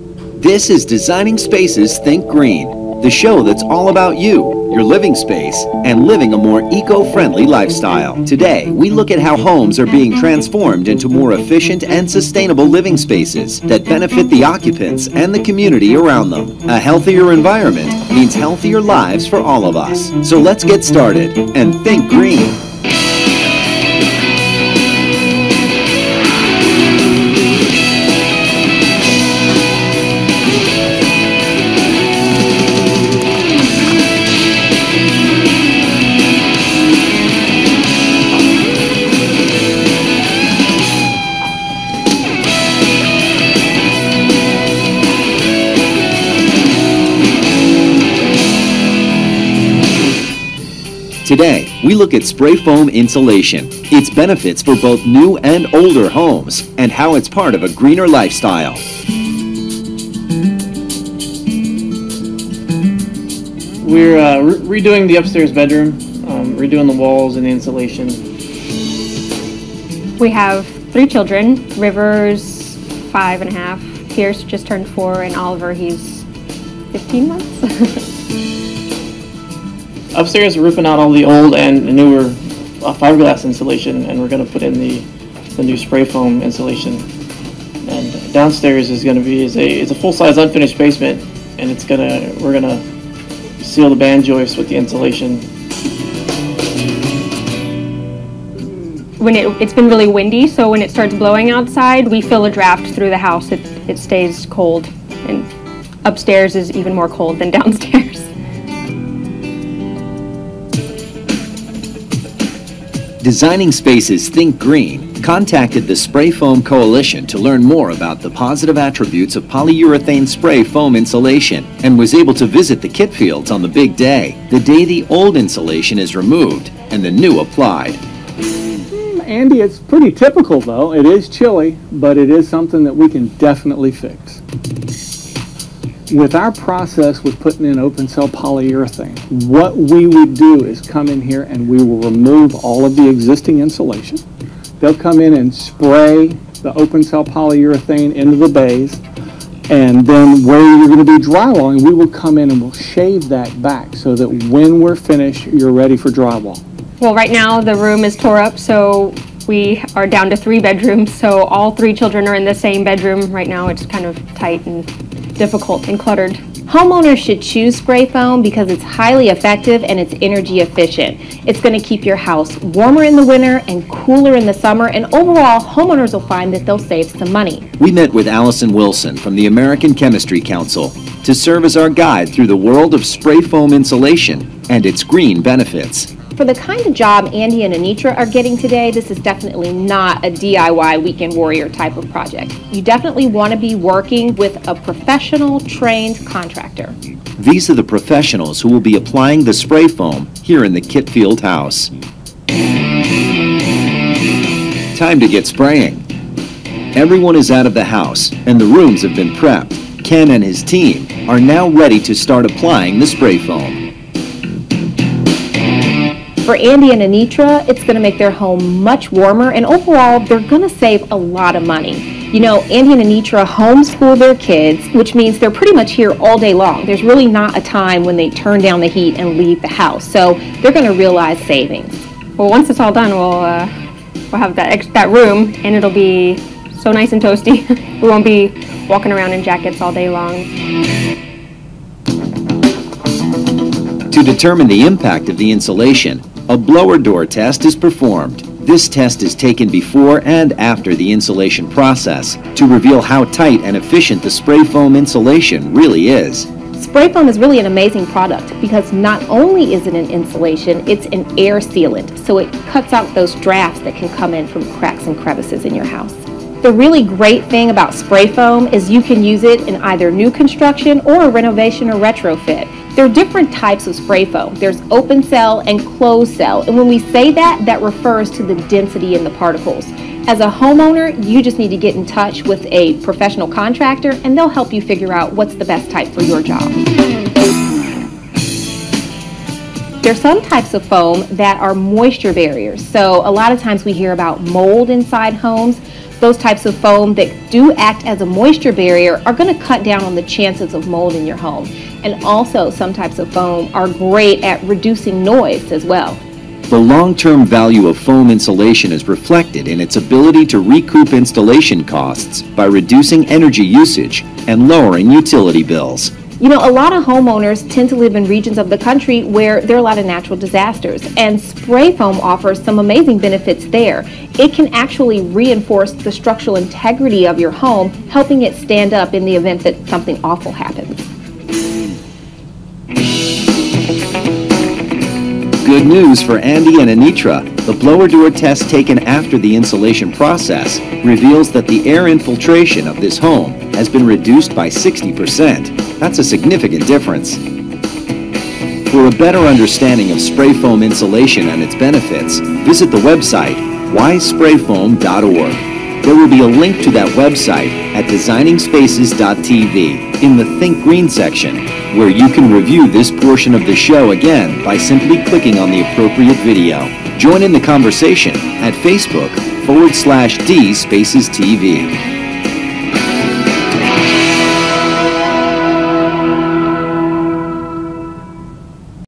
This is Designing Spaces Think Green, the show that's all about you, your living space, and living a more eco-friendly lifestyle. Today, we look at how homes are being transformed into more efficient and sustainable living spaces that benefit the occupants and the community around them. A healthier environment means healthier lives for all of us. So let's get started and think green. Today, we look at spray foam insulation, its benefits for both new and older homes, and how it's part of a greener lifestyle. We're redoing the upstairs bedroom, redoing the walls and the insulation. We have 3 children. River's 5.5, Pierce just turned 4, and Oliver, he's 15 months. Upstairs, we're ripping out all the old and newer fiberglass insulation, and we're going to put in the new spray foam insulation. And downstairs is going to be it's a full-size unfinished basement, and we're gonna seal the band joists with the insulation. When it's been really windy, so when it starts blowing outside, we feel a draft through the house. It stays cold, and upstairs is even more cold than downstairs. Designing Spaces Think Green contacted the Spray Foam Coalition to learn more about the positive attributes of polyurethane spray foam insulation and was able to visit the kit fields on the big day, the day the old insulation is removed and the new applied. Andy, it's pretty typical though. It is chilly, but it is something that we can definitely fix. With our process with putting in open cell polyurethane, what we would do is come in here and we will remove all of the existing insulation. They'll come in and spray the open cell polyurethane into the bays, and then where you're going to be drywalling, we will come in and we'll shave that back so that when we're finished, you're ready for drywall. Well, right now the room is tore up, so we are down to 3 bedrooms, so all 3 children are in the same bedroom. Right now it's kind of tight and difficult and cluttered. Homeowners should choose spray foam because it's highly effective and it's energy efficient. It's going to keep your house warmer in the winter and cooler in the summer, and overall, homeowners will find that they'll save some money. We met with Allison Wilson from the American Chemistry Council to serve as our guide through the world of spray foam insulation and its green benefits. For the kind of job Andy and Anitra are getting today, this is definitely not a DIY weekend warrior type of project. You definitely want to be working with a professional, trained contractor. These are the professionals who will be applying the spray foam here in the Kitfield house. Time to get spraying. Everyone is out of the house and the rooms have been prepped. Ken and his team are now ready to start applying the spray foam. For Andy and Anitra, it's going to make their home much warmer, and overall, they're going to save a lot of money. You know, Andy and Anitra homeschool their kids, which means they're pretty much here all day long. There's really not a time when they turn down the heat and leave the house, so they're going to realize savings. Well, once it's all done, we'll have that room, and it'll be so nice and toasty. We won't be walking around in jackets all day long. To determine the impact of the insulation, a blower door test is performed. This test is taken before and after the insulation process to reveal how tight and efficient the spray foam insulation really is. Spray foam is really an amazing product because not only is it an insulation, it's an air sealant, so it cuts out those drafts that can come in from cracks and crevices in your house. The really great thing about spray foam is you can use it in either new construction or a renovation or retrofit. There are different types of spray foam. There's open cell and closed cell, and when we say that, that refers to the density in the particles. As a homeowner, you just need to get in touch with a professional contractor and they'll help you figure out what's the best type for your job. There's some types of foam that are moisture barriers. So a lot of times we hear about mold inside homes. those types of foam that do act as a moisture barrier are going to cut down on the chances of mold in your home. And also, some types of foam are great at reducing noise as well. The long-term value of foam insulation is reflected in its ability to recoup installation costs by reducing energy usage and lowering utility bills. You know, a lot of homeowners tend to live in regions of the country where there are a lot of natural disasters, and spray foam offers some amazing benefits there. It can actually reinforce the structural integrity of your home, helping it stand up in the event that something awful happens. Good news for Andy and Anitra. The blower door test taken after the insulation process reveals that the air infiltration of this home has been reduced by 60%. That's a significant difference. For a better understanding of spray foam insulation and its benefits, visit the website wisesprayfoam.org. There will be a link to that website at designingspaces.tv in the Think Green section, where you can review this portion of the show again by simply clicking on the appropriate video. Join in the conversation at Facebook/D Spaces TV.